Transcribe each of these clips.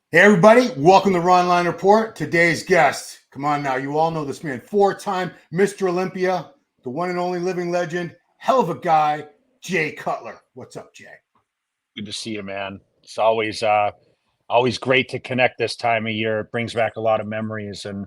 Hey everybody, welcome to Ron Line Report. Today's guest, come on now, you all know this man, four-time Mr. Olympia, the one and only living legend, hell of a guy, Jay Cutler. What's up, Jay? Good to see you, man. It's always great to connect this time of year. It brings back a lot of memories, and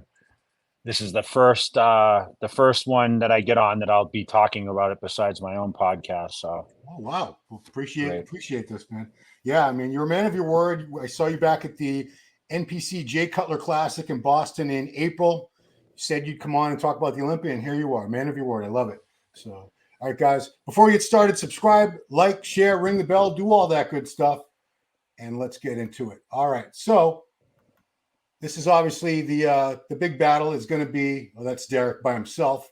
this is the first one that I get on that I'll be talking about it besides my own podcast. So Oh wow, well, appreciate great. appreciate this, man. Yeah, I mean, you're a man of your word. I saw you back at the NPC Jay Cutler Classic in Boston in April. You said you'd come on and talk about the Olympia, and here you are, man of your word. I love it. So, all right, guys, before we get started, subscribe, like, share, ring the bell, do all that good stuff, and let's get into it. All right, so this is obviously the big battle is going to be. Well, that's Derek by himself.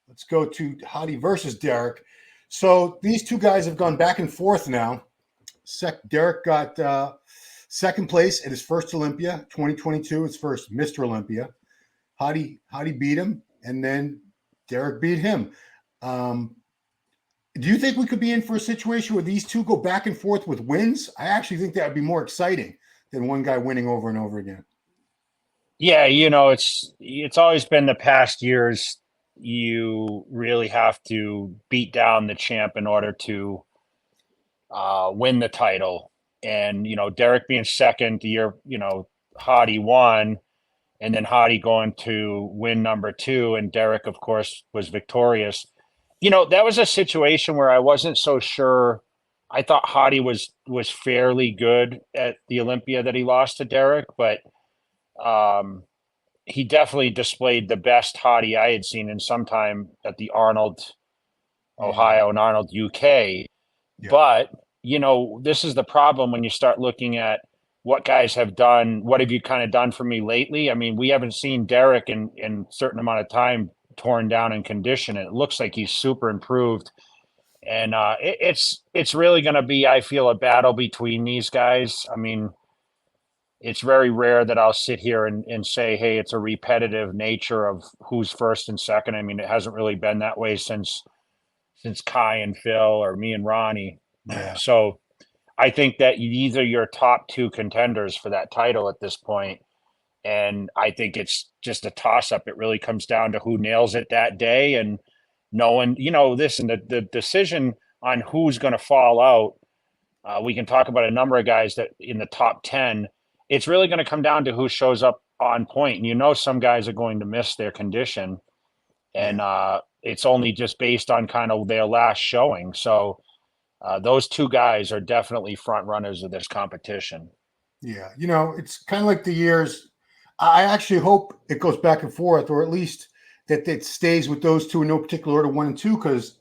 Let's go to Hottie versus Derek. So these two guys have gone back and forth now. Derek got second place at his first Olympia, 2022, his first Mr. Olympia. Hottie beat him, and then Derek beat him. Do you think we could be in for a situation where these two go back and forth with wins? I actually think that would be more exciting than one guy winning over and over again. Yeah, it's always been the past years. You really have to beat down the champ in order to win the title. And Derek being second, the year Hottie won, and then Hottie going to win number two, and Derek, of course, was victorious. That was a situation where I wasn't so sure. I thought Hottie was fairly good at the Olympia that he lost to Derek, but um, he definitely displayed the best Hottie I had seen in some time at the Arnold, Ohio, and Arnold, UK. Yeah. But this is the problem when you start looking at what guys have done. What have you kind of done for me lately? I mean, we haven't seen Derek in a certain amount of time torn down in condition. It looks like he's super improved, and it's really going to be, I feel, a battle between these guys. I mean, it's very rare that I'll sit here and say, hey, it's a repetitive nature of who's first and second. I mean, it hasn't really been that way since Kai and Phil or me and Ronnie. Yeah. So I think that these are your top two contenders for that title at this point. And I think it's just a toss up. It really comes down to who nails it that day. And no one, listen, the decision on who's going to fall out, we can talk about a number of guys that in the top 10, it's really going to come down to who shows up on point. And some guys are going to miss their condition. And it's only just based on kind of their last showing. So those two guys are definitely front runners of this competition. Yeah. It's kind of like the years. I actually hope it goes back and forth, or at least that it stays with those two in no particular order, 1 and 2, because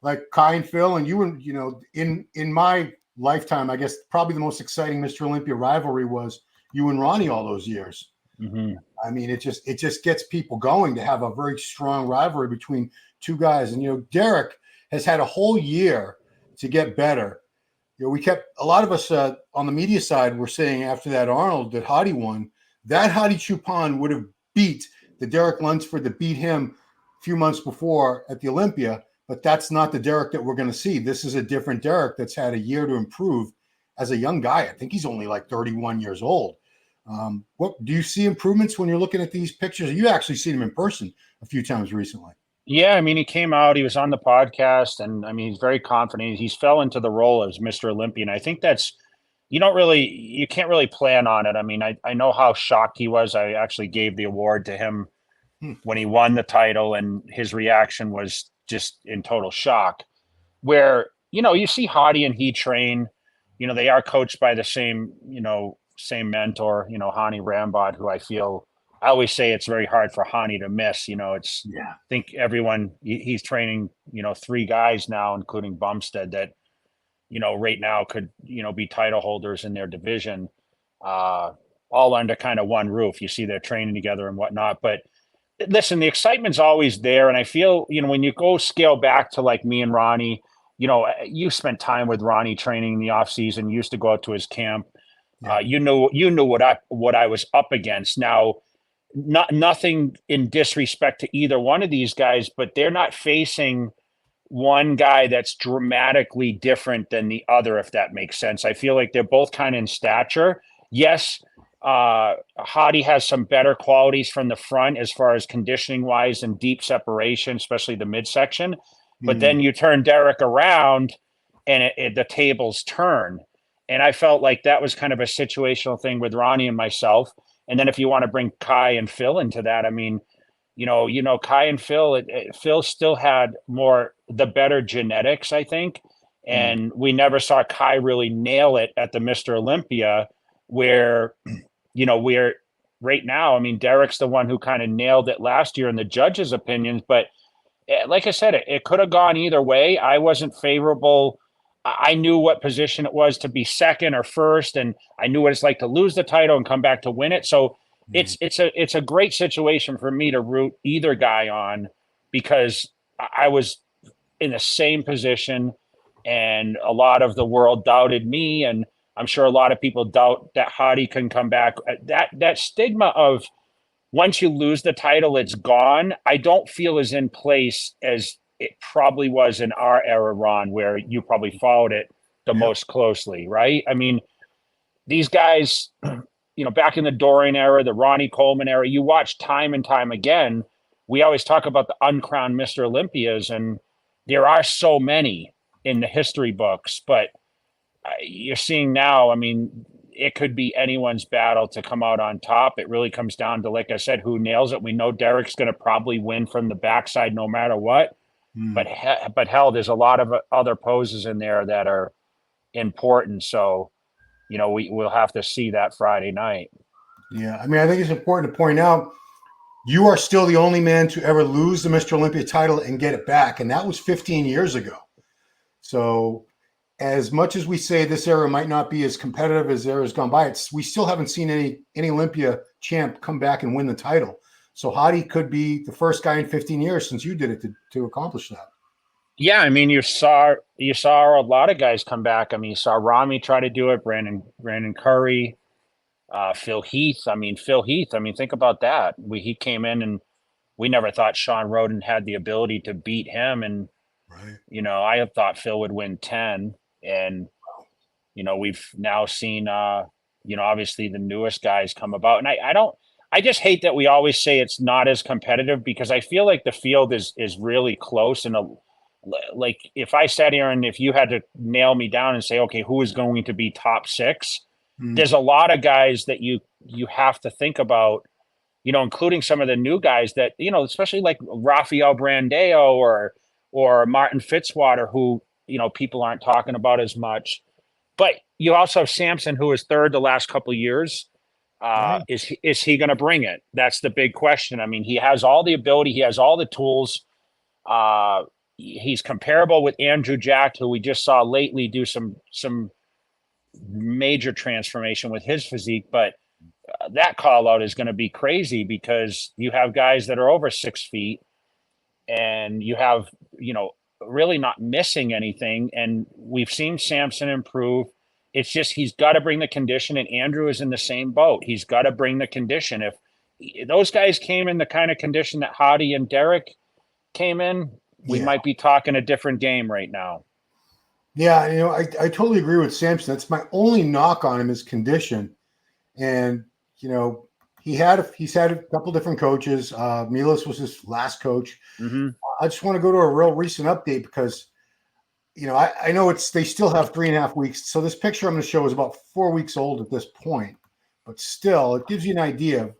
like Kai and Phil and you, and in my lifetime, I guess probably the most exciting Mr. Olympia rivalry was you and Ronnie all those years. Mm-hmm. I mean, it just gets people going to have a very strong rivalry between two guys. And Derek has had a whole year to get better. We kept a lot of us on the media side were saying after that Arnold that Hottie won, that Hadi Choopan would have beat the Derek Lunsford that beat him a few months before at the Olympia. But that's not the Derek that we're going to see. This is a different Derek that's had a year to improve as a young guy. I think he's only like 31 years old. What do you see improvements when you're looking at these pictures? You actually seen him in person a few times recently. Yeah, I mean, he came out, he was on the podcast, and I mean, he's very confident. He's fell into the role as Mr. Olympian. I think that's, you can't really plan on it. I mean, I know how shocked he was. I actually gave the award to him when he won the title, and his reaction was just in total shock. Where, you see Hottie and he train, they are coached by the same mentor, Hani Rambod, who I always say it's very hard for Hani to miss. I think everyone, he's training, three guys now, including Bumstead, that, right now could, be title holders in their division, all under kind of one roof. You see they're training together and whatnot. But listen, the excitement's always there. And I feel, when you go scale back to like me and Ronnie, you spent time with Ronnie training in the off season, used to go out to his camp. You knew what I was up against. Now, nothing in disrespect to either one of these guys, but they're not facing one guy that's dramatically different than the other, if that makes sense. I feel like they're both kind of in stature. Yes, Hottie has some better qualities from the front as far as conditioning wise and deep separation, especially the midsection. But then you turn Derek around and the tables turn. And I felt like that was kind of a situational thing with Ronnie and myself. And then if you want to bring Kai and Phil into that, I mean, Kai and Phil, Phil still had the better genetics, I think. And we never saw Kai really nail it at the Mr. Olympia where, we're right now. I mean, Derek's the one who kind of nailed it last year in the judges' opinions, but like I said, it could have gone either way. I wasn't favorable. I knew what position it was to be second or first, and I knew what it's like to lose the title and come back to win it. So it's a great situation for me to root either guy on because I was in the same position, and a lot of the world doubted me, and I'm sure a lot of people doubt that Hottie can come back. That stigma of once you lose the title, it's gone. I don't feel as in place as it probably was in our era, Ron, where you probably followed it the most closely, right? I mean, these guys, back in the Dorian era, the Ronnie Coleman era, you watch time and time again. We always talk about the uncrowned Mr. Olympias, and there are so many in the history books, but you're seeing now, I mean, it could be anyone's battle to come out on top. It really comes down to, like I said, who nails it. We know Derek's going to probably win from the backside no matter what. But hell, there's a lot of other poses in there that are important. So, we'll have to see that Friday night. Yeah, I mean, I think it's important to point out you are still the only man to ever lose the Mr. Olympia title and get it back, and that was 15 years ago. So, as much as we say this era might not be as competitive as eras gone by, we still haven't seen any Olympia champ come back and win the title. So Hottie could be the first guy in 15 years since you did it to accomplish that. Yeah, I mean, you saw a lot of guys come back. I mean, you saw Ramy try to do it, Brandon Curry, Phil Heath. I mean, think about that. He came in and we never thought Sean Roden had the ability to beat him. And, I had thought Phil would win 10. And, we've now seen, obviously the newest guys come about. And I just hate that we always say it's not as competitive because I feel like the field is really close. And like if I sat here and if you had to nail me down and say, okay, who is going to be top 6? There's a lot of guys that you have to think about, including some of the new guys that, especially like Rafael Brandeo or Martin Fitzwater, who, people aren't talking about as much. But you also have Samson, who is third the last couple of years. Is he going to bring it? That's the big question. I mean, he has all the ability. He has all the tools. He's comparable with Andrew Jack, who we just saw lately do some major transformation with his physique. But that call out is going to be crazy because you have guys that are over 6 feet and you have, really not missing anything. And we've seen Samson improve. It's just he's got to bring the condition, and Andrew is in the same boat. He's got to bring the condition. If those guys came in the kind of condition that Hottie and Derek came in, we might be talking a different game right now. Yeah, I totally agree with Samson. That's my only knock on him is condition. And, he's had a couple different coaches. Milos was his last coach. I just want to go to a real recent update because, I know they still have 3.5 weeks. So this picture I'm going to show is about 4 weeks old at this point, but still it gives you an idea.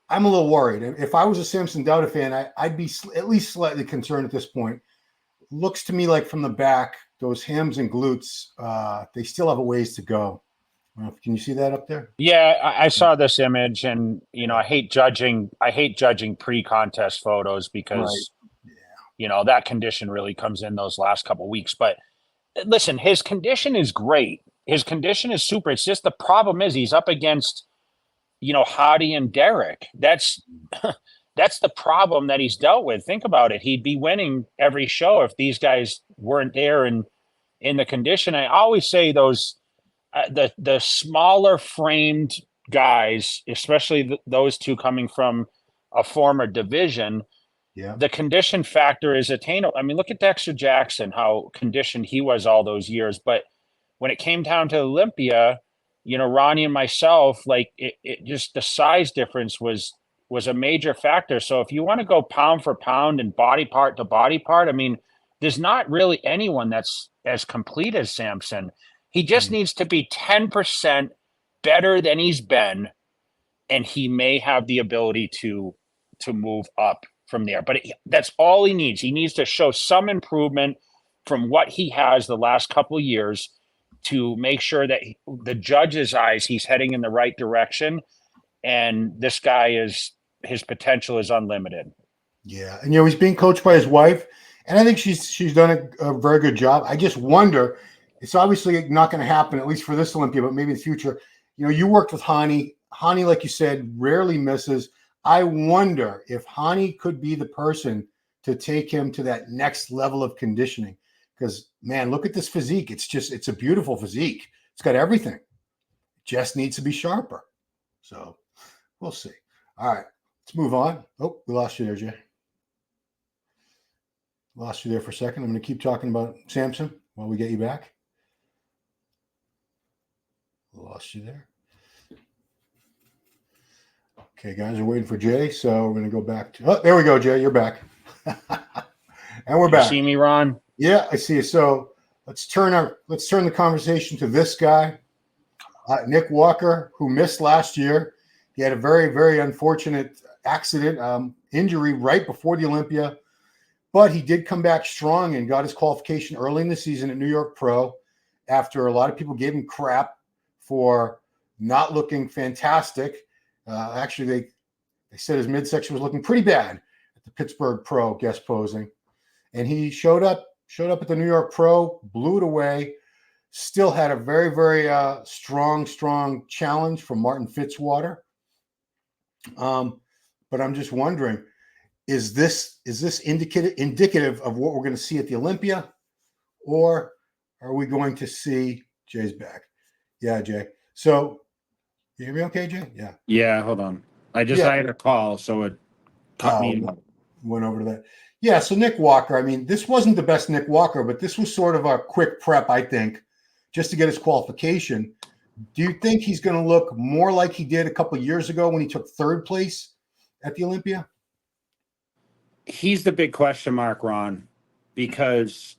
I'm a little worried. If I was a Samson Dauda fan, I'd be at least slightly concerned at this point. Looks to me like from the back, those hams and glutes, they still have a ways to go. Can you see that up there? Yeah, I saw this image, and I hate judging pre-contest photos because that condition really comes in those last couple of weeks. But listen, his condition is great. His condition is super. It's just the problem is he's up against Hottie and Derek. That's the problem that he's dealt with. Think about it. He'd be winning every show if these guys weren't there and in the condition. I always say those the smaller framed guys, especially those two coming from a former division, the condition factor is attainable. I mean, look at Dexter Jackson, how conditioned he was all those years. But when it came down to Olympia, Ronnie and myself, like it just the size difference was a major factor. So if you want to go pound for pound and body part to body part, I mean, there's not really anyone that's as complete as Samson. He just needs to be 10% better than he's been, and he may have the ability to move up from there. But that's all he needs. He needs to show some improvement from what he has the last couple of years to make sure that the judge's eyes, he's heading in the right direction. And this guy his potential is unlimited. Yeah. And, he's being coached by his wife, and I think she's done a very good job. I just wonder, it's obviously not going to happen, at least for this Olympia, but maybe in the future. You worked with Hadi. Hadi, like you said, rarely misses. I wonder if Hadi could be the person to take him to that next level of conditioning. Because, man, look at this physique. It's a beautiful physique. It's got everything. Just needs to be sharper. So we'll see. All right, let's move on. Oh, we lost you there, Jay. Lost you there for a second. I'm going to keep talking about Samson while we get you back. Lost you there. Okay, guys, we're waiting for Jay, so we're going to go back to. Oh, there we go, Jay. You're back, and we're back. You see me, Ron? Yeah, I see you. So let's turn the conversation to this guy, Nick Walker, who missed last year. He had a very, very unfortunate accident, injury right before the Olympia, but he did come back strong and got his qualification early in the season at New York Pro after a lot of people gave him crap for not looking fantastic. Actually, they said his midsection was looking pretty bad at the Pittsburgh Pro guest posing, and he showed up at the New York Pro, blew it away. Still had a very, very strong challenge from Martin Fitzwater. But I'm just wondering, is this indicative of what we're going to see at the Olympia, or are we going to see Jay's back? Yeah, Jay. So, you hear me okay, Jay? Yeah. Yeah, hold on. I had a call, so it cut me. Went over to that. Yeah, so Nick Walker, I mean, this wasn't the best Nick Walker, but this was sort of a quick prep, I think, just to get his qualification. Do you think he's going to look more like he did a couple of years ago when he took third place at the Olympia? He's the big question mark, Ron, because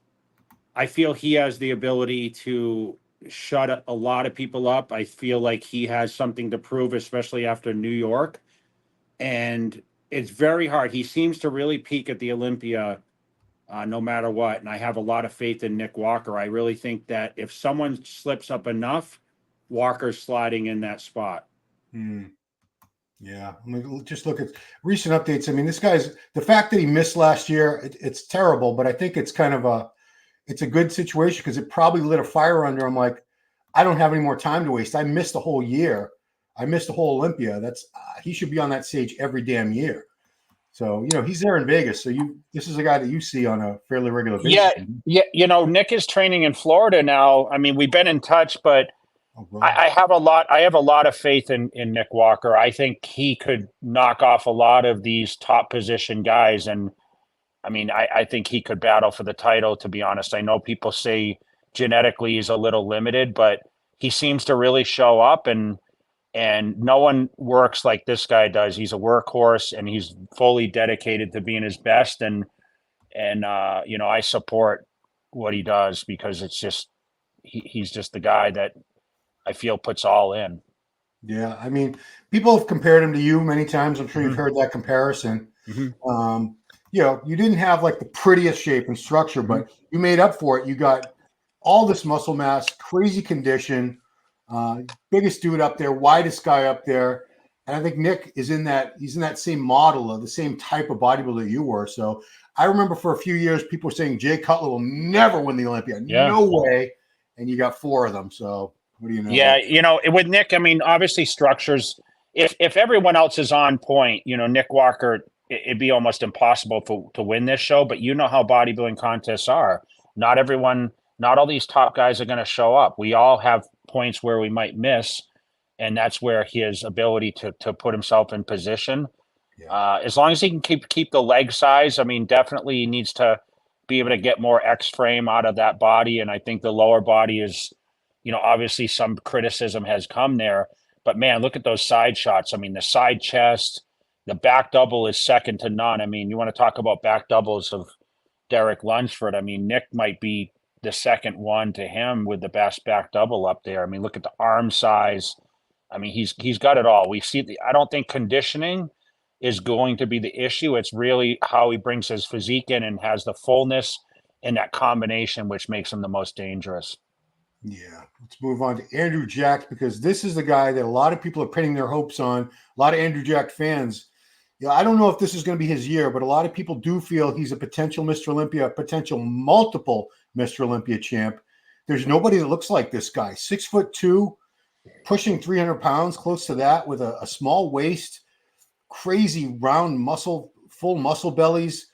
I feel he has the ability to shut a lot of people up. I feel like he has something to prove, especially after New York. And it's very hard. He seems to really peak at the Olympia no matter what. And I have a lot of faith in Nick Walker. I really think that if someone slips up enough, Walker's sliding in that spot. Yeah. I mean, just look at recent updates. I mean, the fact that he missed last year, it's terrible, but I think it's kind of it's a good situation because it probably lit a fire under him. Like, I don't have any more time to waste. I missed a whole year. I missed the whole Olympia. He should be on that stage every damn year. So, he's there in Vegas. So this is a guy that you see on a fairly regular basis. Yeah. Nick is training in Florida now. I mean, we've been in touch, but I have a lot of faith in Nick Walker. I think he could knock off a lot of these top position guys. And I mean, I think he could battle for the title, to be honest. I know people say genetically he's a little limited, but he seems to really show up, and no one works like this guy does. He's a workhorse, and he's fully dedicated to being his best. And I support what he does because it's just, he's just the guy that I feel puts all in. Yeah. I mean, people have compared him to you many times. I'm sure you've heard that comparison. You didn't have like the prettiest shape and structure, but you made up for it. You got all this muscle mass, crazy condition, biggest dude up there, widest guy up there. And I think Nick is he's in that same model of the same type of bodybuilder you were. So I remember for a few years, people were saying Jay Cutler will never win the Olympia. Yeah. No way. And you got 4 of them. So what do you know? Yeah. With Nick, I mean, obviously structures, if everyone else is on point, Nick Walker, it'd be almost impossible to win this show, but you know how bodybuilding contests are. Not all these top guys are going to show up. We all have points where we might miss, and that's where his ability to put himself in position. Yeah. As long as he can keep the leg size, I mean, definitely he needs to be able to get more X frame out of that body, and I think the lower body is obviously some criticism has come there, but man, look at those side shots. I mean, the side chest, the back double is second to none. I mean, you want to talk about back doubles of Derek Lunsford. I mean, Nick might be the second one to him with the best back double up there. I mean, look at the arm size. I mean, he's got it all. We see I don't think conditioning is going to be the issue. It's really how he brings his physique in and has the fullness and that combination, which makes him the most dangerous. Yeah, let's move on to Andrew Jack, because this is the guy that a lot of people are pinning their hopes on. A lot of Andrew Jack fans. I don't know if this is going to be his year, but a lot of people do feel he's a potential Mr. Olympia, a potential multiple Mr. Olympia champ. There's nobody that looks like this guy. 6'2", pushing 300 pounds, close to that, with a small waist, crazy round muscle, full muscle bellies.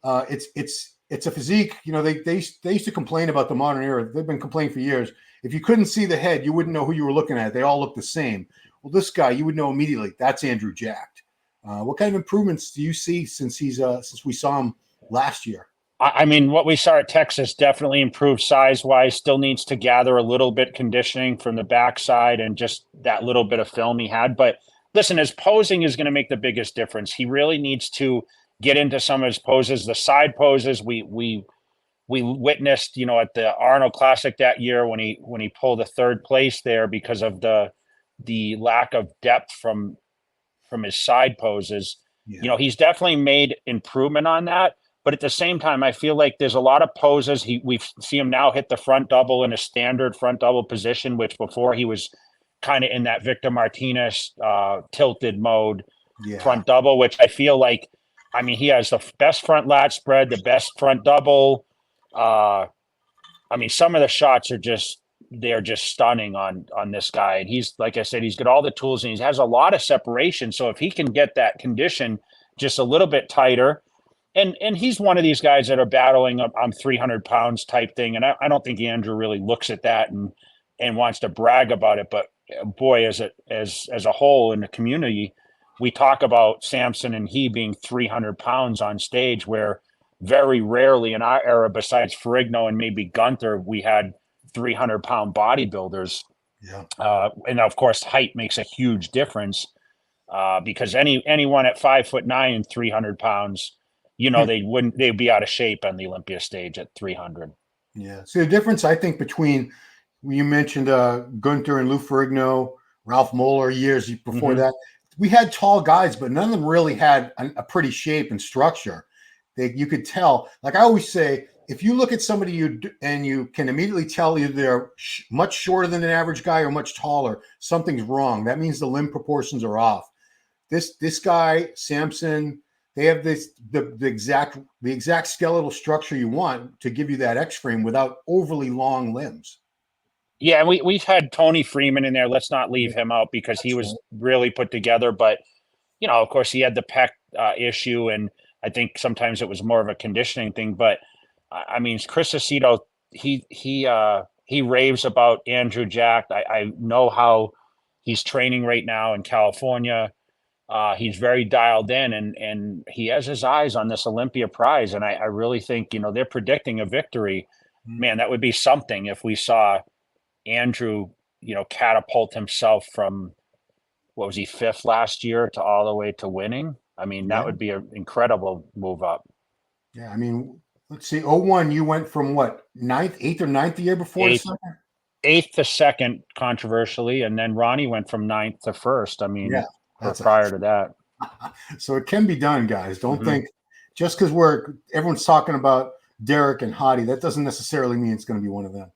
It's a physique. They used to complain about the modern era. They've been complaining for years. If you couldn't see the head, you wouldn't know who you were looking at. They all look the same. Well, this guy, you would know immediately. That's Andrew Jacked. What kind of improvements do you see since we saw him last year? I mean, what we saw at Texas definitely improved size-wise. Still needs to gather a little bit conditioning from the backside and just that little bit of film he had. But listen, his posing is going to make the biggest difference. He really needs to get into some of his poses, the side poses. We witnessed, at the Arnold Classic that year when he pulled the third place there because of the lack of depth from his side poses. Yeah. He's definitely made improvement on that. But at the same time, I feel like there's a lot of poses. We see him now hit the front double in a standard front double position, which before he was kind of in that Victor Martinez tilted mode front double, which I feel like, I mean, he has the best front lat spread, the best front double. I mean, some of the shots they're just stunning on this guy. And he's, like I said, he's got all the tools and he has a lot of separation. So if he can get that condition just a little bit tighter, and he's one of these guys that are battling on 300 pounds type thing. And I don't think Andrew really looks at that and wants to brag about it. But boy, as a whole in the community, we talk about Samson and he being 300 pounds on stage, where very rarely in our era, besides Ferrigno and maybe Gunther, we had 300-pound bodybuilders. Yeah. And of course, height makes a huge difference because anyone at 5'9" and 300 pounds, they'd be out of shape on the Olympia stage at 300. Yeah. So the difference, I think, between, you mentioned Gunther and Lou Ferrigno, Ralph Moeller years before that, we had tall guys, but none of them really had a pretty shape and structure. You could tell. Like I always say, if you look at somebody and you can immediately tell either they're much shorter than an average guy or much taller, something's wrong. That means the limb proportions are off. This guy, Samson, they have the exact skeletal structure you want to give you that X frame without overly long limbs. Yeah, and we've had Tony Freeman in there. Let's not leave him out because he was really put together. But of course, he had the pec issue, and I think sometimes it was more of a conditioning thing. But I mean, Chris Aceto, he raves about Andrew Jack. I know how he's training right now in California. He's very dialed in, and he has his eyes on this Olympia prize. And I really think, they're predicting a victory. Man, that would be something if we saw Andrew, catapult himself from, what was he, 5th last year to all the way to winning. I mean, that would be an incredible move up. Yeah. I mean, let's see. 01, you went from what, 8th or 9th the year before? 8th to 2nd, controversially. And then Ronnie went from 9th to 1st. I mean, prior to that. So it can be done, guys. Don't think just because everyone's talking about Derek and Hottie, that doesn't necessarily mean it's going to be one of them.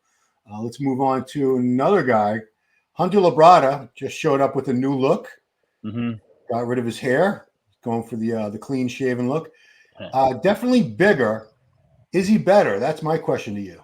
Let's move on to another guy. Hunter Labrada just showed up with a new look. Got rid of his hair, going for the clean shaven look. Definitely bigger. Is he better? That's my question to you.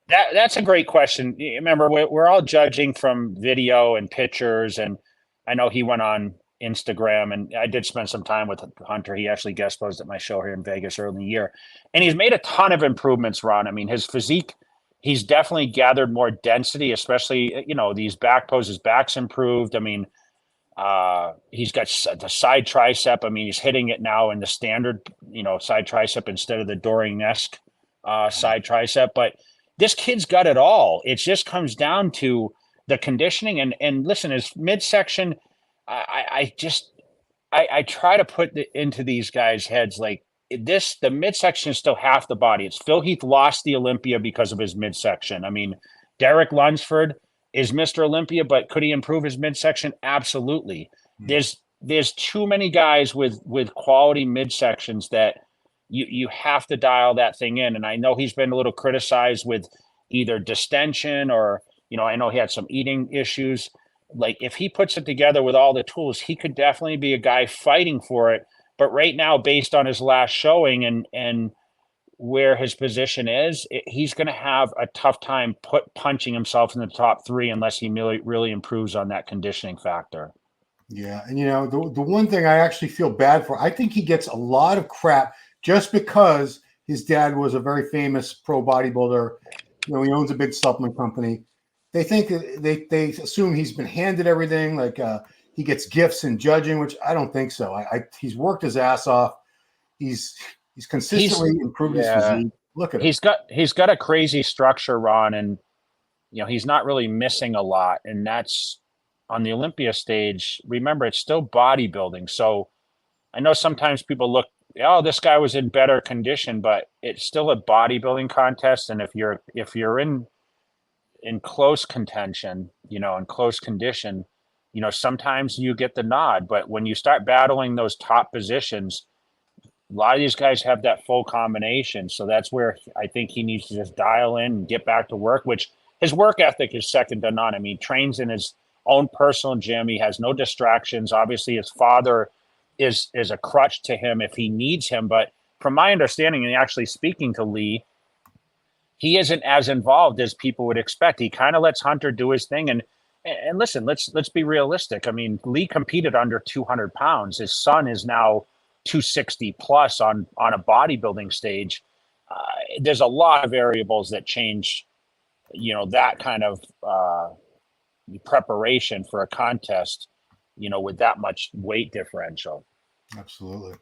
That's a great question. Remember, we're all judging from video and pictures, and I know he went on Instagram, and I did spend some time with Hunter. He actually guest posed at my show here in Vegas early in the year, and he's made a ton of improvements, Ron. I mean, his physique, he's definitely gathered more density, especially, these back poses, back's improved. I mean, he's got the side tricep. I mean, he's hitting it now in the standard, side tricep instead of the Doring-esque side tricep. But this kid's got it all. It just comes down to the conditioning and listen, his midsection, I try to put into these guys' heads like the midsection is still half the body. It's Phil Heath lost the Olympia because of his midsection. I mean, Derek Lunsford is Mr. Olympia, but could he improve his midsection? Absolutely. There's too many guys with quality midsections that you have to dial that thing in. And I know he's been a little criticized with either distension or, I know he had some eating issues. Like if he puts it together with all the tools, he could definitely be a guy fighting for it. But right now, based on his last showing and where his position is, he's going to have a tough time punching himself in the top 3 unless he really improves on that conditioning factor. Yeah, and the one thing I actually feel bad for, I think he gets a lot of crap just because his dad was a very famous pro bodybuilder. He owns a big supplement company. They think they assume he's been handed everything, like he gets gifts in judging, which I don't think so. He's worked his ass off. He's consistently improved his physique. Look at him. He's got a crazy structure, Ron, and he's not really missing a lot. And that's on the Olympia stage. Remember, it's still bodybuilding. So I know sometimes people look, oh, this guy was in better condition, but it's still a bodybuilding contest. And if you're in close contention, in close condition, sometimes you get the nod. But when you start battling those top positions, a lot of these guys have that full combination. So that's where I think he needs to just dial in and get back to work, which his work ethic is second to none. I mean, trains in his own personal gym. He has no distractions. Obviously, his father is a crutch to him if he needs him. But from my understanding, and actually speaking to Lee, he isn't as involved as people would expect. He kind of lets Hunter do his thing. And listen, let's be realistic. I mean, Lee competed under 200 pounds. His son is now 260 plus on a bodybuilding stage. There's a lot of variables that change, that kind of preparation for a contest, with that much weight differential. Absolutely.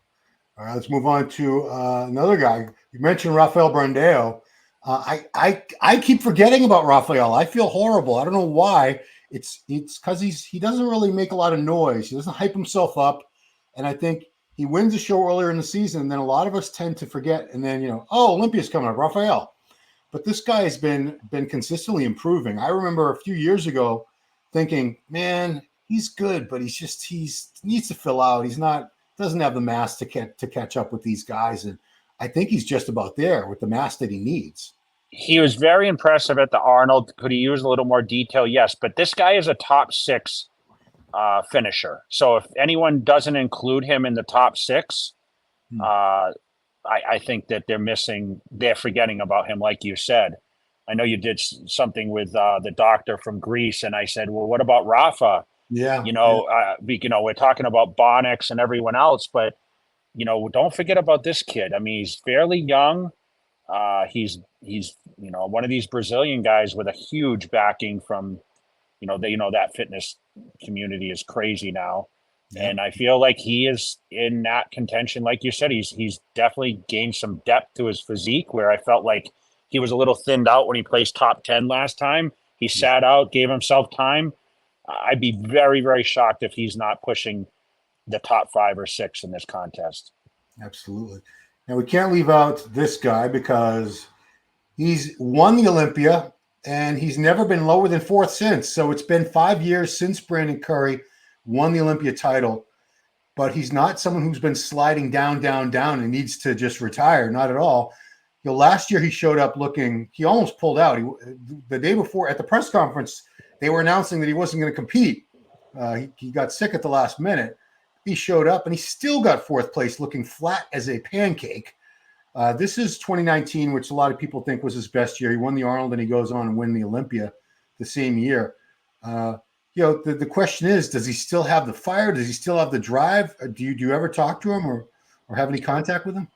All right, let's move on to another guy. You mentioned Rafael Brandao. I keep forgetting about Rafael. I feel horrible. I don't know why. It's because he doesn't really make a lot of noise. He doesn't hype himself up, and I think he wins a show earlier in the season, and then a lot of us tend to forget. And then Olympia's coming up, Rafael. But this guy has been consistently improving. I remember a few years ago thinking, man, he's good, but he needs to fill out. Doesn't have the mass to catch up with these guys, and I think he's just about there with the mass that he needs. He was very impressive at the Arnold. Could he use a little more detail? Yes, but this guy is a top 6 finisher. So if anyone doesn't include him in the top 6, I think that they're forgetting about him, like you said. I know you did something with the doctor from Greece, and I said, well, what about Rafa? Yeah. We're talking about Bonix and everyone else, but, don't forget about this kid. I mean, he's fairly young. He's one of these Brazilian guys with a huge backing from, that fitness community is crazy now. Yeah. And I feel like he is in that contention. Like you said, he's definitely gained some depth to his physique, where I felt like he was a little thinned out when he placed top 10 last time. He sat out, gave himself time. I'd be very, very shocked if he's not pushing the top 5 or 6 in this contest. Absolutely. Now, we can't leave out this guy because he's won the Olympia and he's never been lower than 4th since. So it's been 5 years since Brandon Curry won the Olympia title, but he's not someone who's been sliding down and needs to just retire. Not at all. Last year he showed up he almost pulled out. The day before at the press conference, they were announcing that he wasn't going to compete. He got sick at the last minute. He showed up and he still got 4th place, looking flat as a pancake. This is 2019, which a lot of people think was his best year. He won the Arnold and he goes on and win the Olympia the same year. The question is, does he still have the fire? Does he still have the drive? Do you ever talk to him or have any contact with him?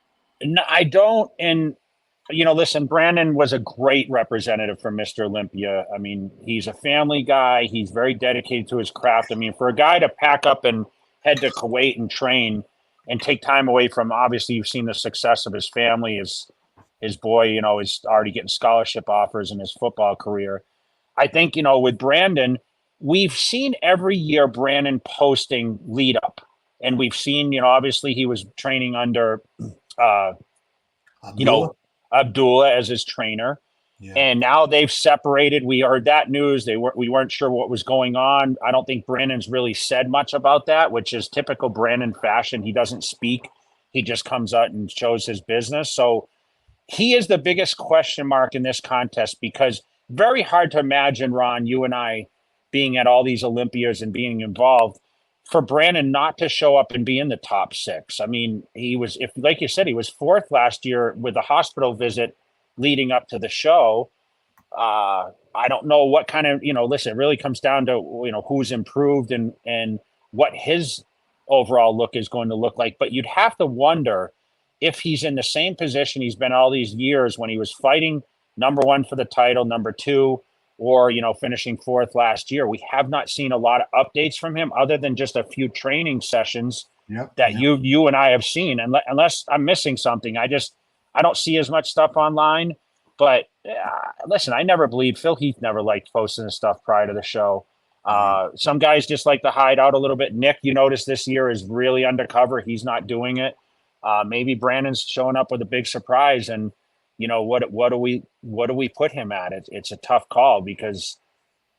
No, I don't. And, listen, Brandon was a great representative for Mr. Olympia. I mean, he's a family guy. He's very dedicated to his craft. I mean, for a guy to pack up and head to Kuwait and train and take time away from, obviously, you've seen the success of his family is his boy, is already getting scholarship offers in his football career. I think, with Brandon, we've seen every year Brandon posting lead up. And we've seen, obviously he was training under, Abdullah? Abdullah as his trainer. Yeah. And now they've separated. We heard that news. We weren't sure what was going on. I don't think Brandon's really said much about that, which is typical Brandon fashion. He doesn't speak. He just comes out and shows his business. So he is the biggest question mark in this contest, because very hard to imagine, Ron, you and I being at all these Olympias and being involved, for Brandon not to show up and be in the top 6. I mean, he was, if like you said, he was 4th last year with a hospital visit leading up to the show. I don't know what kind of, listen, it really comes down to, who's improved and what his overall look is going to look like. But you'd have to wonder if he's in the same position he's been all these years when he was fighting number 1 for the title, number 2, or, finishing 4th last year. We have not seen a lot of updates from him other than just a few training sessions that you and I have seen. And unless I'm missing something, I don't see as much stuff online. But listen, I never believed Phil Heath never liked posting his stuff prior to the show. Some guys just like to hide out a little bit. Nick, you notice this year is really undercover. He's not doing it. Maybe Brandon's showing up with a big surprise, and what do we put him at? It's a tough call, because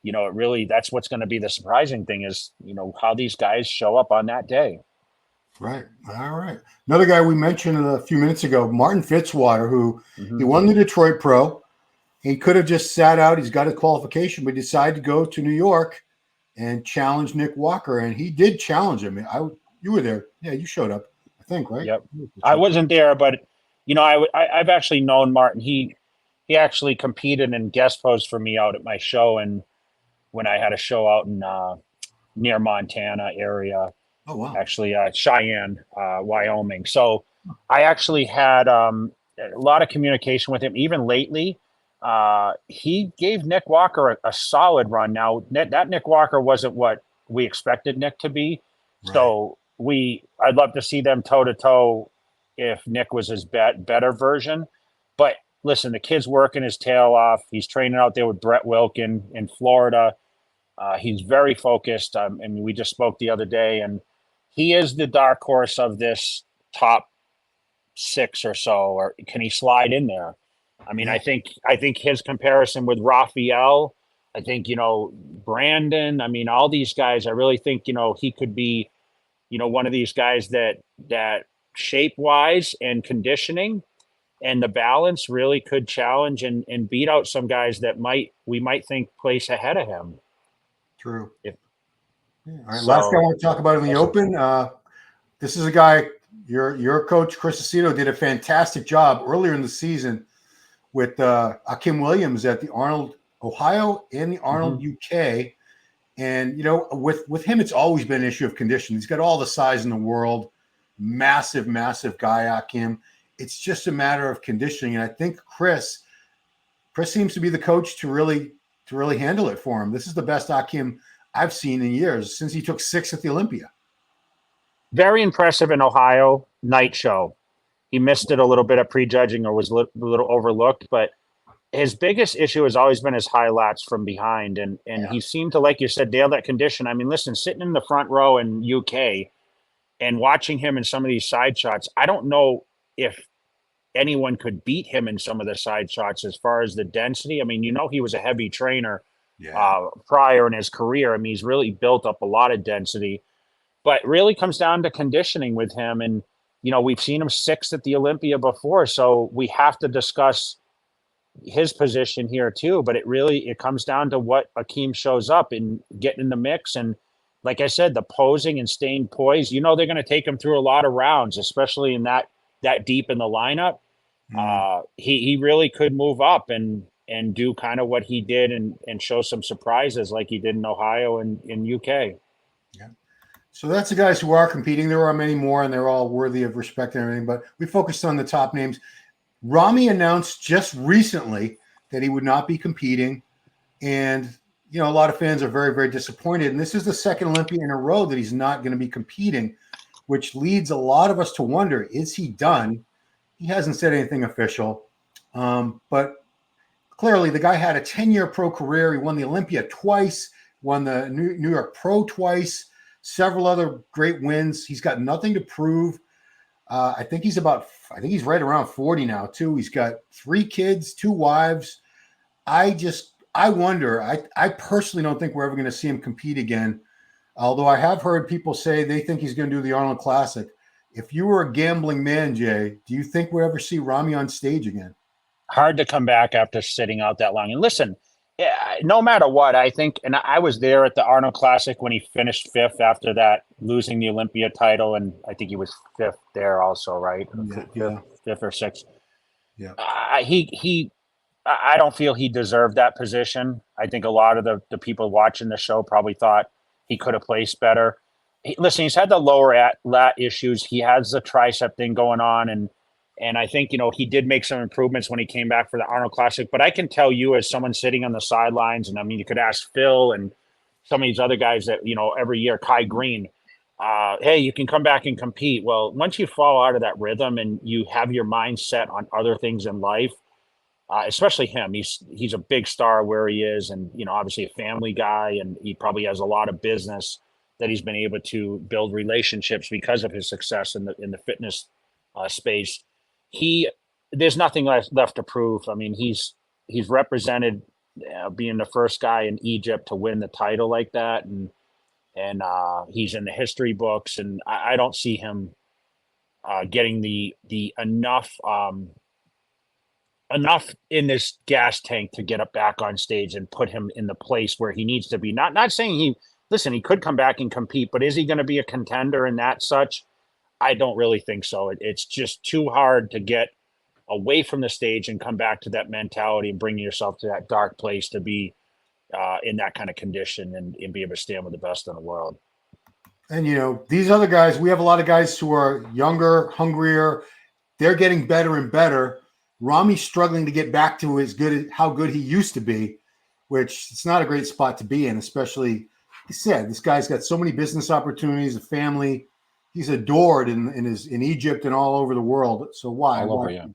it really, that's what's going to be the surprising thing is how these guys show up on that day. Right. All right. Another guy we mentioned a few minutes ago, Martin Fitzwater, who he won the Detroit Pro. He could have just sat out. He's got a qualification, but decided to go to New York and challenge Nick Walker, and he did challenge him. You were there. Yeah, you showed up, I think, right? Yep. I wasn't there, but I've actually known Martin. He actually competed and guest posed for me out at my show, and when I had a show out in near Montana area. Oh, wow. Actually, Cheyenne, Wyoming. So I actually had a lot of communication with him. Even lately, he gave Nick Walker a solid run. Now, that Nick Walker wasn't what we expected Nick to be. Right. So I'd love to see them toe-to-toe if Nick was his better version. But listen, the kid's working his tail off. He's training out there with Brett Wilkin in Florida. He's very focused. We just spoke the other day, and he is the dark horse of this top 6 or so. Or can he slide in there? I mean, I think his comparison with Rafael, I think, Brandon, I mean, all these guys, I really think, he could be, one of these guys that shape wise and conditioning and the balance really could challenge and beat out some guys that we might think place ahead of him. True. All right, last guy I want to talk about in the Open. This is a guy, your coach, Chris Aceto, did a fantastic job earlier in the season with Akim Williams at the Arnold, Ohio and the Arnold, UK. And, with him, it's always been an issue of condition. He's got all the size in the world, massive, massive guy, Akim. It's just a matter of conditioning. And I think Chris seems to be the coach to really handle it for him. This is the best Akim I've seen in years since he took 6 at the Olympia. Very impressive in Ohio night show. He missed it a little bit at prejudging or was a little overlooked, but his biggest issue has always been his high lats from behind. And he seemed to, like you said, nail that condition. I mean, listen, sitting in the front row in UK and watching him in some of these side shots, I don't know if anyone could beat him in some of the side shots as far as the density. I mean, he was a heavy trainer prior in his career. I mean, he's really built up a lot of density, but it really comes down to conditioning with him. And, we've seen him 6th at the Olympia before, so we have to discuss his position here too. But it comes down to what Akim shows up and getting in the mix. And like I said, the posing and staying poised, they're going to take him through a lot of rounds, especially in that deep in the lineup. He really could move up and do kind of what he did and show some surprises like he did in Ohio and in UK. Yeah. So that's the guys who are competing. There are many more, and they're all worthy of respect and everything, but we focused on the top names. Ramy announced just recently that he would not be competing, and a lot of fans are very, very disappointed. And this is the second Olympia in a row that he's not going to be competing, which leads a lot of us to wonder, is he done? He hasn't said anything official. But clearly, the guy had a 10-year pro career. He won the Olympia twice, won the New York Pro twice, several other great wins. He's got nothing to prove. I think he's right around 40 now, too. He's got 3 kids, 2 wives. I wonder. I personally don't think we're ever going to see him compete again. Although I have heard people say they think he's going to do the Arnold Classic. If you were a gambling man, Jay, do you think we'll ever see Ramy on stage again? Hard to come back after sitting out that long. And listen, no matter what, I think, and I was there at the Arnold Classic when he finished 5th after that, losing the Olympia title, and I think he was 5th there also, right? Yeah. 5th or 6th. Yeah. I don't feel he deserved that position. I think a lot of the people watching the show probably thought he could have placed better. Listen, he's had the lower lat issues. He has the tricep thing going on, and I think, he did make some improvements when he came back for the Arnold Classic. But I can tell you, as someone sitting on the sidelines, and I mean, you could ask Phil and some of these other guys that, every year, Kai Green, hey, you can come back and compete. Well, once you fall out of that rhythm and you have your mind set on other things in life, especially him, he's a big star where he is, and obviously a family guy, and he probably has a lot of business that he's been able to build relationships because of his success in the fitness space. There's nothing left to prove. I mean, he's represented being the first guy in Egypt to win the title like that, and he's in the history books, and I don't see him getting the enough in this gas tank to get up back on stage and put him in the place where he needs to be. Not saying he could come back and compete, but is he going to be a contender in that such? I don't really think so. It's just too hard to get away from the stage and come back to that mentality and bring yourself to that dark place to be in that kind of condition and be able to stand with the best in the world. And, these other guys, we have a lot of guys who are younger, hungrier. They're getting better and better. Ramy's struggling to get back to how good he used to be, which it's not a great spot to be in, especially, like I said, this guy's got so many business opportunities, a family. He's adored in Egypt and all over the world. So why? All over, yeah.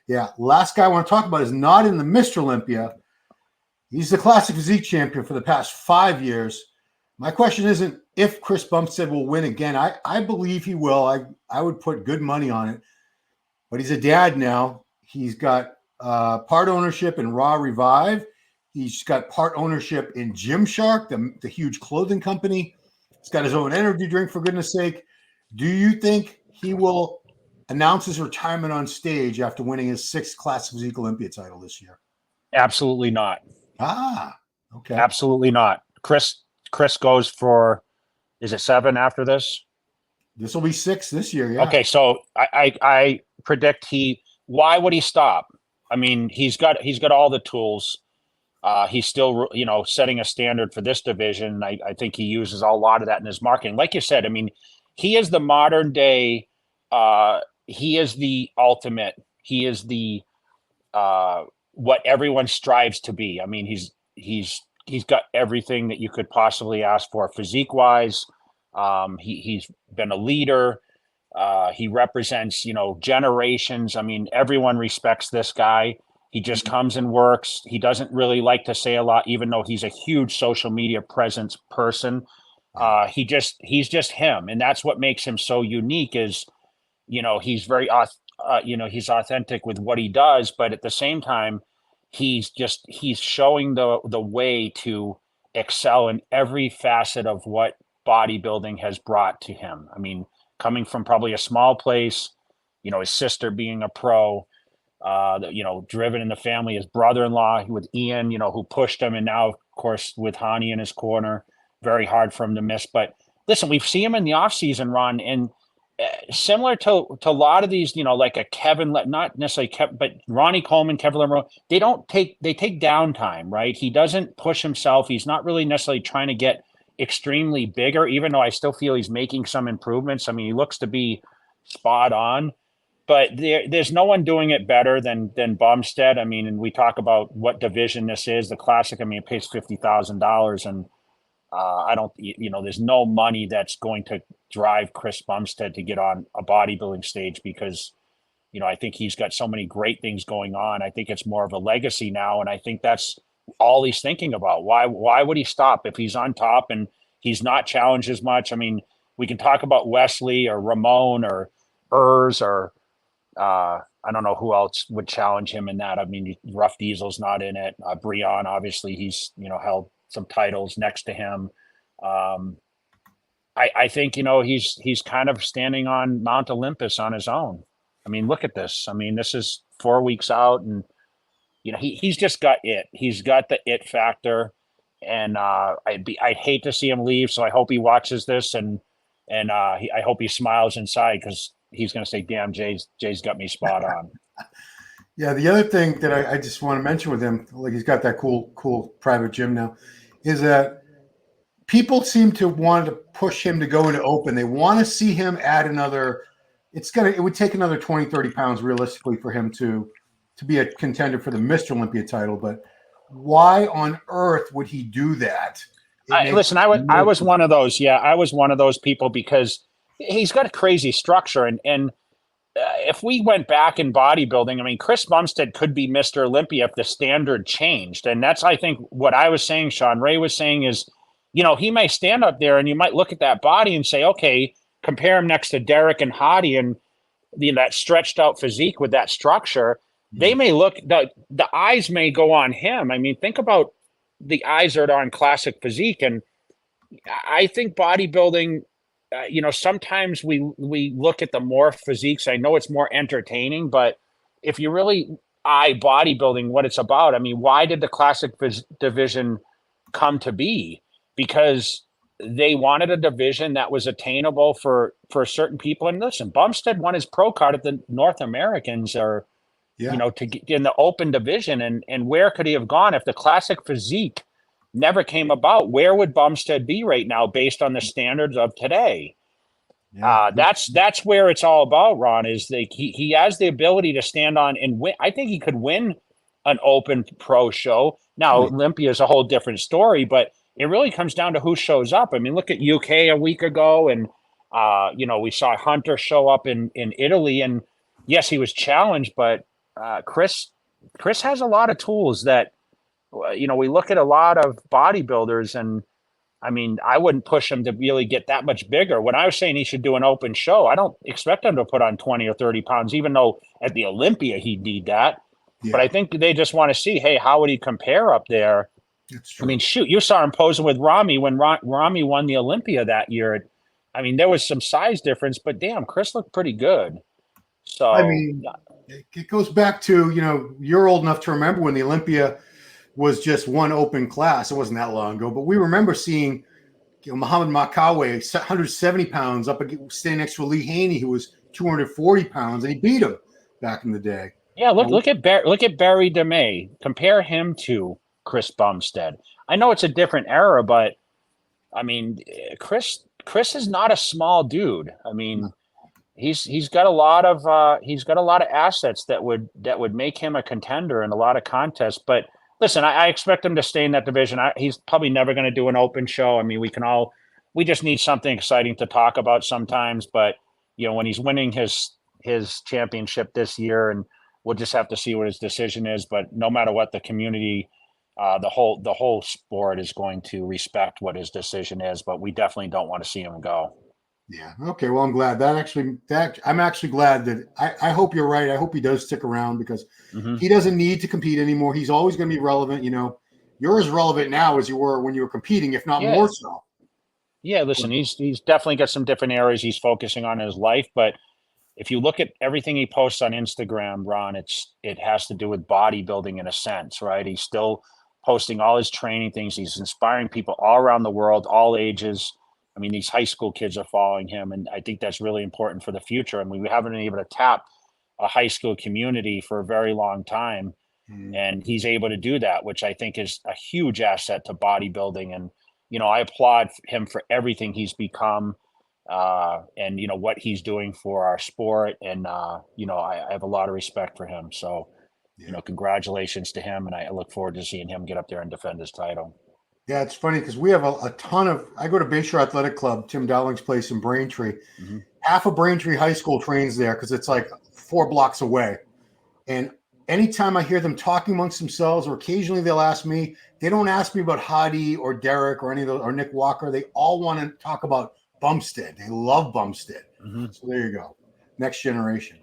Yeah. Last guy I want to talk about is not in the Mr. Olympia. He's the classic physique champion for the past 5 years. My question isn't if Chris Bumstead will win again. I believe he will. I would put good money on it. But he's a dad now. He's got part ownership in Raw Revive. He's got part ownership in Gymshark, the huge clothing company. He's got his own energy drink, for goodness sake. Do you think he will announce his retirement on stage after winning his 6th Classic Physique Olympia title this year? Absolutely not. Okay. Absolutely not. Chris goes for, is it 7 after this? This will be 6 this year, yeah. Okay, so I predict why would he stop? I mean, he's got all the tools. He's still, setting a standard for this division. I think he uses a lot of that in his marketing. Like you said, I mean, he is the modern day. He is the ultimate. He is the what everyone strives to be. I mean, he's got everything that you could possibly ask for, physique wise. He's been a leader. He represents, generations. I mean, everyone respects this guy. He just comes and works. He doesn't really like to say a lot, even though he's a huge social media presence person. He's just him. And that's what makes him so unique is, he's very, he's authentic with what he does, but at the same time, he's showing the way to excel in every facet of what bodybuilding has brought to him. I mean, coming from probably a small place, his sister being a pro, driven in the family, his brother-in-law with Ian, who pushed him. And now, of course, with Hottie in his corner, very hard for him to miss. But listen, we've seen him in the off season run, and similar to a lot of these, like a Kevin, not necessarily Kevin, but Ronnie Coleman, Kevin Lemro, they take downtime, right? He doesn't push himself. He's not really necessarily trying to get extremely bigger, even though I still feel he's making some improvements. I mean, he looks to be spot on. But there's no one doing it better than Bumstead. I mean, and we talk about what division this is, the Classic. I mean, it pays $50,000, and I don't, there's no money that's going to drive Chris Bumstead to get on a bodybuilding stage because I think he's got so many great things going on. I think it's more of a legacy now. And I think that's all he's thinking about. Why would he stop if he's on top and he's not challenged as much? I mean, we can talk about Wesley or Ramon or Urs or I don't know who else would challenge him in that. I mean, Rough Diesel's not in it. Breon, obviously, he's, held some titles next to him. I think, he's kind of standing on Mount Olympus on his own. I mean, look at this. I mean, this is 4 weeks out and, he's just got it. He's got the it factor. And I'd hate to see him leave. So I hope he watches this and I hope he smiles inside because he's going to say, damn, Jay's got me spot on. Yeah. The other thing that I just want to mention with him, like he's got that cool private gym now, is that people seem to want to push him to go into open. They want to see him add another, it would take another 20, 30 pounds realistically for him to be a contender for the Mr. Olympia title. But why on earth would he do that? Listen, I was one of those. Yeah, I was one of those people because he's got a crazy structure. And if we went back in bodybuilding, I mean, Chris Bumstead could be Mr. Olympia if the standard changed. And that's, I think, what I was saying, Sean Ray was saying is, he may stand up there and you might look at that body and say, okay, compare him next to Derek and Hottie and that stretched out physique with that structure. They may look, the eyes may go on him. I mean, think about the eyes that are on classic physique. And I think bodybuilding, sometimes we look at the more physiques. I know it's more entertaining, but if you really eye bodybuilding, what it's about, I mean, why did the classic division come to be? Because they wanted a division that was attainable for certain people. And listen, Bumstead won his pro card at the North Americans or, to get in the open division. And where could he have gone if the classic physique never came about? Where would Bumstead be right now based on the standards of today? Yeah. That's where it's all about, Ron, is he has the ability to stand on and win. I think he could win an open pro show. Now, Olympia is a whole different story, but it really comes down to who shows up. I mean, look at UK a week ago, and we saw Hunter show up in Italy, and yes, he was challenged, but Chris has a lot of tools that we look at a lot of bodybuilders, and I mean, I wouldn't push him to really get that much bigger. When I was saying he should do an open show, I don't expect him to put on 20 or 30 pounds, even though at the Olympia he'd need that. Yeah. But I think they just want to see, hey, how would he compare up there? I mean, shoot, you saw him posing with Ramy when Ramy won the Olympia that year. I mean, there was some size difference, but damn, Chris looked pretty good. So I mean, it goes back to, you're old enough to remember when the Olympia was just one open class. It wasn't that long ago, but we remember seeing Muhammad Makawe, 170 pounds, standing next to Lee Haney, who was 240 pounds, and he beat him back in the day. Yeah, look at Barry DeMay. Compare him to Chris Bumstead. I know it's a different era, but I mean, Chris is not a small dude. I mean, he's got a lot of assets that would make him a contender in a lot of contests. But listen, I expect him to stay in that division. He's probably never going to do an open show. I mean, we just need something exciting to talk about sometimes. But when he's winning his championship this year, and we'll just have to see what his decision is. But no matter what, the community, the whole sport is going to respect what his decision is. But we definitely don't want to see him go. Yeah. Okay. Well, I'm glad I'm actually glad that I hope you're right. I hope he does stick around because he doesn't need to compete anymore. He's always going to be relevant. You're as relevant now as you were when you were competing, if not more so. Yeah. Listen, he's definitely got some different areas he's focusing on in his life, but if you look at everything he posts on Instagram, Ron, it has to do with bodybuilding in a sense, right? He's still posting all his training things. He's inspiring people all around the world, all ages. I mean, these high school kids are following him, and I think that's really important for the future. I mean, we haven't been able to tap a high school community for a very long time, and he's able to do that, which I think is a huge asset to bodybuilding. And, I applaud him for everything he's become, and, what he's doing for our sport. And, I have a lot of respect for him. So, congratulations to him, and I look forward to seeing him get up there and defend his title. Yeah, it's funny because we have a ton of – I go to Bayshore Athletic Club, Tim Dowling's place in Braintree. Half of Braintree High School trains there because it's like 4 blocks away. And anytime I hear them talking amongst themselves, or occasionally they'll ask me, they don't ask me about Hadi or Derek or any of those, or Nick Walker. They all want to talk about Bumstead. They love Bumstead. So there you go. Next generation.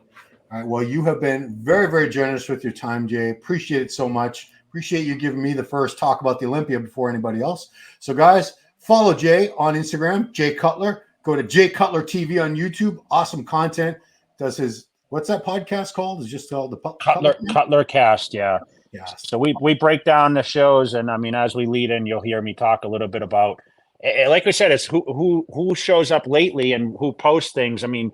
All right. Well, you have been very, very generous with your time, Jay. Appreciate it so much. Appreciate you giving me the first talk about the Olympia before anybody else. So, guys, follow Jay on Instagram, Jay Cutler. Go to Jay Cutler TV on YouTube. Awesome content. Does his, what's that podcast called? It's just called the Cutler Cast. Yeah. Yes. So we break down the shows, and I mean, as we lead in, you'll hear me talk a little bit about, like we said, it's who shows up lately and who posts things. I mean,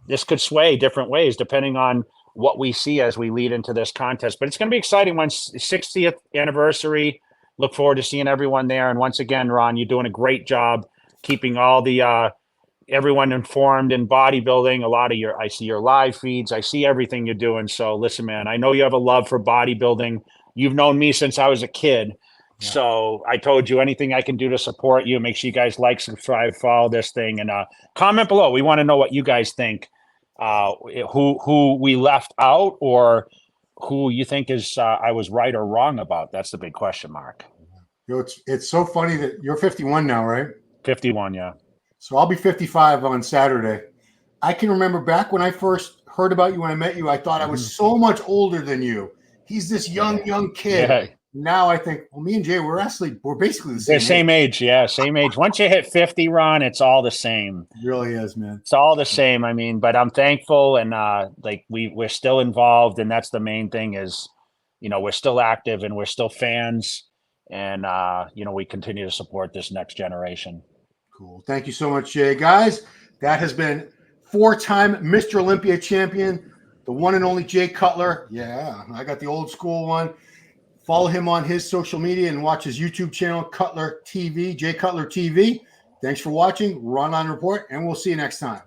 this could sway different ways depending on what we see as we lead into this contest. But it's going to be exciting. Once 60th anniversary. Look forward to seeing everyone there. And once again, Ron, you're doing a great job keeping all the everyone informed in bodybuilding. A lot of I see your live feeds. I see everything you're doing. So listen, man, I know you have a love for bodybuilding. You've known me since I was a kid. Yeah. So I told you anything I can do to support you. Make sure you guys like, subscribe, follow this thing, and comment below. We want to know what you guys think. Who we left out, or who you think is I was right or wrong about. That's the big question mark. You know, it's so funny that you're 51 now, right? 51, yeah. So I'll be 55 on Saturday. I can remember back when I first heard about you, when I met you, I thought I was so much older than you. He's this young kid. Yeah. Now I think, well, me and Jay, we're basically the same age. Yeah, same age. Once you hit 50, Ron, it's all the same. It really is, man. It's all the same. I mean, but I'm thankful, and like we're still involved, and that's the main thing is, you know, we're still active and we're still fans, and you know, we continue to support this next generation. Cool. Thank you so much, Jay. Guys, that has been 4-time Mr. Olympia champion, the one and only Jay Cutler. Yeah, I got the old school one. Follow him on his social media and watch his YouTube channel, Cutler TV, Jay Cutler TV. Thanks for watching. Ron on Report, and we'll see you next time.